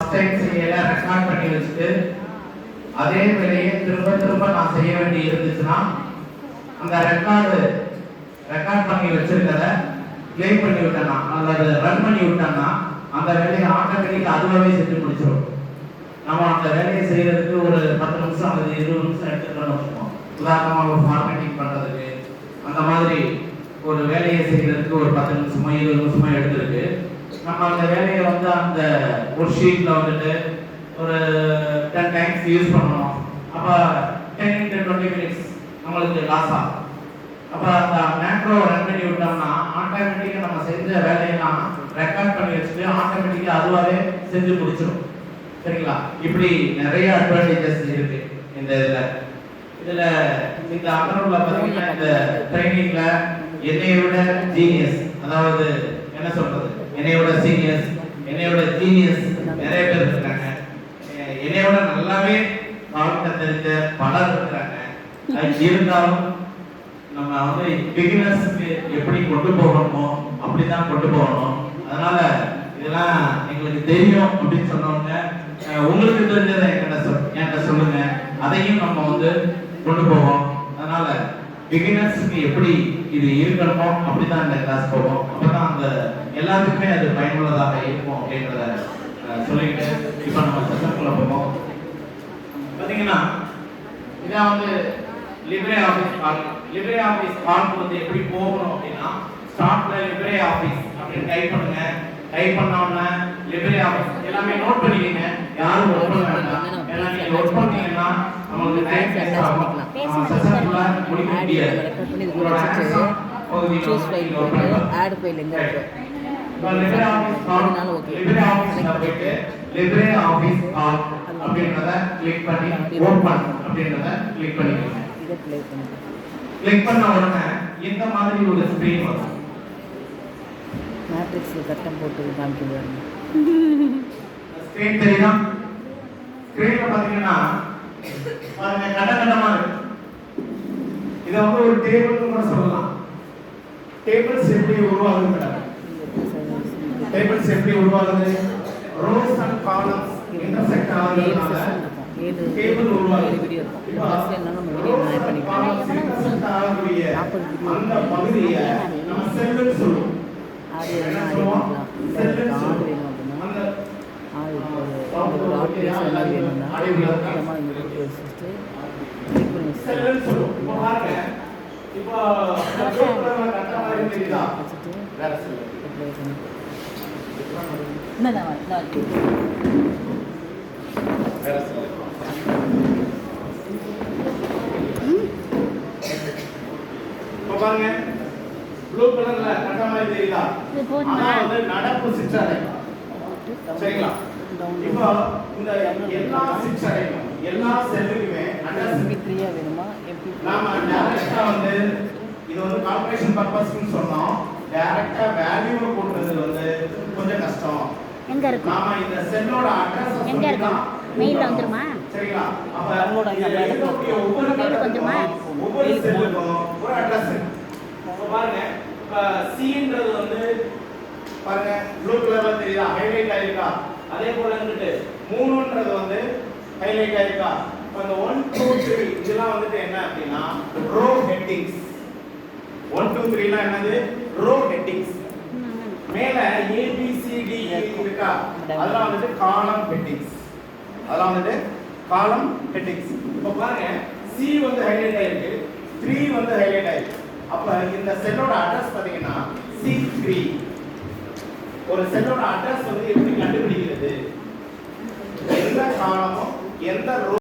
First time செய்யல record பண்ணி வச்சுட்டு அதே வேலையை திரும்ப திரும்ப நான் செய்ய வேண்டி இருந்துச்சுன்னா அந்த ரெக்கார்ட் பண்ணி வச்சிருக்கிறத ப்ளே பண்ணி விட்டேன்னா அல்லது ரன் பண்ணி விட்டேன்னா அந்த வேலையை ஆட்டோமேட்டிக்காக அதுவாகவே செஞ்சு முடிச்சிடும். நம்ம அந்த வேலையை செய்யறதுக்கு ஒரு 10 நிமிஷம் அல்லது 20 நிமிஷம் எடுத்துக்கணும்னு வச்சுக்கோம். உதாரணமாக ஒரு ஃபார்மேட்டிங் பண்ணுறதுக்கு அந்த மாதிரி ஒரு வேலையை செய்யறதுக்கு ஒரு 10 நிமிஷமோ 20 நிமிஷமோ எடுத்துருக்கு. நம்ம அந்த வேலையை வந்து அந்த ஒரு ஷீட்டில் வந்துட்டு ஒரு 10 டைம்ஸ் யூஸ் பண்ணணும். அப்போ 10 to 20 minutes நம்மளுக்கு லாஸ் ஆகும். அப்போ அந்த மேக்ரோ ரன் பண்ணி விட்டோம்னா ஆட்டோமேட்டிக்காக நம்ம செஞ்ச வேலையெல்லாம் ரெக்கார்ட் பண்ணி வச்சுட்டு ஆட்டோமேட்டிக்காக அதுவாகவே செஞ்சு முடிச்சிடும். சரிங்களா? இப்படி நிறைய அட்வான்டேஜஸ் இருக்கு இந்த இதில் இந்த அமர்வுல பார்த்தீங்கன்னா இந்த ட்ரைனிங்ல என்னைய விட ஜீனியஸ், அதாவது என்ன சொல்றது, என்னைய விட சீனியர்ஸ், என்னைய விட ஜீனியஸ் நிறைய பேர் இருக்காங்க. என்னைய விட நல்லாவே வாழ்க்கை தெரிஞ்ச பலர் இருக்கிறாங்க. இருந்தாலும் நம்ம வந்து பிகினர்ஸ்க்கு எப்படி கொண்டு போகணுமோ அப்படிதான் கொண்டு போகணும். அதனால இதெல்லாம் எங்களுக்கு தெரியும் அப்படின்னு சொன்னவங்க உங்களுக்கு தெரிஞ்சதை என்கிட்ட சொல்லுங்க, அதையும் நம்ம வந்து கொண்டு போவோம். அதனால பிகினர்ஸ்க்கு எப்படி இது இருக்கணுமோ அப்படிதான் இந்த கிளாஸ் போவோம். அப்பதான் அந்த எல்லாத்துக்குமே அது பயனுள்ளதாக இருக்கும் அப்படின்றத சொல்லிட்டு இப்ப நம்ம செஷனுக்குள்ள போவோம். பாத்தீங்கன்னா இதான் வந்து லிப்ரே ஆஃபீஸ் கால்க்கு வந்து எப்படி போகணும் அப்படின்னா ஸ்டார்ட்ல லிப்ரே ஆஃபீஸ் அப்படின்னு டைப் பண்ணுங்க. டைப் பண்ண உடனே லிப்ரே ஆஃபீஸ் எல்லாமே நோட் பண்ணிக்கங்க. யாரும் ஒர்க் பண்ண வேண்டாம். ஏன்னா நீங்க ஒர்க் பண்ணீங்கன்னா நமக்கு டைம் வேஸ்ட் ஆகும். செஷன்ல முடிக்க முடியாது. உங்களோட சூஸ் ஃபைல் போட்டு ஆட் ஃபைல் எங்க இருக்கு லிப்ரே ஆஃபீஸ் போயிட்டு லிப்ரே ஆஃபீஸ் கால் அப்படின்றத கிளிக் பண்ணி ஓபன் அப்படின்றத கிளிக் பண்ணிக்கங்க. இத ப்ளே பண்ணுங்க. கிளிக் பண்ண உடனே இந்த மாதிரி ஒரு ஸ்கிரீன் வரும். மேட்ரிக்ஸ்ல கட்டம் போட்டு காமிக்குது. ஸ்கிரீன் தெரியுதா? ஸ்கிரீன்ல பாத்தீங்கன்னா பாருங்க கட்டமா இருக்கு. இத வந்து ஒரு டேபிள்னு கூட சொல்லலாம். டேபிள்ஸ் எப்படி உருவாகுது? டேபிள்ஸ் எப்படி உருவாகுது? ரோஸ் அண்ட் காலம்ஸ் இன்டர்செக்ட் ஆகுறதுனால டேபிள் உருவாகுது. வீடியோ இருக்கும். லாஸ்ட்ல நம்ம வீடியோ ஆட் பண்ணிக்கலாம். அந்த பகுதியை நம்ம செல்லுன்னு சொல்லுவோம். ஆடியோ ஆட் பண்ணிக்கலாம். ஆட் வேணும் அப்படின்னா ஆட் ஒரு ஆட் பேஸ் எல்லாம் வேணும்னா நம்ம இங்க போட்டு வச்சுட்டு கிளிக் பண்ணி செல்லுன்னு சொல்லுவோம். இப்போ பாருங்க, இப்போ கட்ட மாதிரி தெரியுதா? வச்சுட்டு வேற செல்லு ப்ளே பண்ணி என்னதான் வேற செல்லு பாருங்க, ப்ளூ கலர்ல கட்ட மாதிரி தெரியுதா? ஆனா வந்து நடப்பு சிற்றடை. சரிங்களா? இப்போ இந்த எல்லா சிற்றடையும் எல்லா செல்லுக்குமே அட்ரஸ் MP3 வேணுமா? நாம டைரக்டா வந்து இது வந்து கால்குலேஷன் பர்பஸ்க்கு சொன்னோம். டைரக்டா வேல்யூ போடுறது வந்து கொஞ்சம் கஷ்டம். எங்க இருக்கு? நாம இந்த செல்லோட அட்ரஸ் எங்க இருக்கு? மெயில்ல வந்துருமா? சரிங்களா? அப்ப டவுன்லோட் ஒவ்வொரு மெயில் வந்துருமா? ஒவ்வொரு செல்லுக்கும் ஒரு அட்ரஸ் இருக்கு. பாருங்க, இப்ப C-ன்றது வந்து பாருங்க ப்ளூ கலர்ல தெரியுதா? ஹைலைட் ஆயிருக்கா? அதே போல வந்துட்டு 3ன்றது வந்து ஹைலைட் ஆயிருக்கா? அந்த 1 2 3 இதெல்லாம் வந்துட்டு என்ன அப்படின்னா ரோ ஹெட்டிங்ஸ். 1 2 3 லாம் என்னது? Row headings. மேல A B C D இருக்கா? அதெல்லாம் வந்துட்டு காலம் ஹெட்டிங்ஸ். அதெல்லாம் வந்துட்டு காலம் ஹெட்டிங்ஸ். இப்போ பாருங்க, C வந்து ஹைலைட் ஆயிருக்கு, 3 வந்து ஹைலைட் ஆயிருக்கு. அப்ப இந்த செல்லோட அட்ரஸ் பாத்தீங்கன்னா C3. ஒரு செல்லோட அட்ரஸ் வந்து எப்படி கண்டுபிடிக்கிறது? எந்த காலமோ எந்த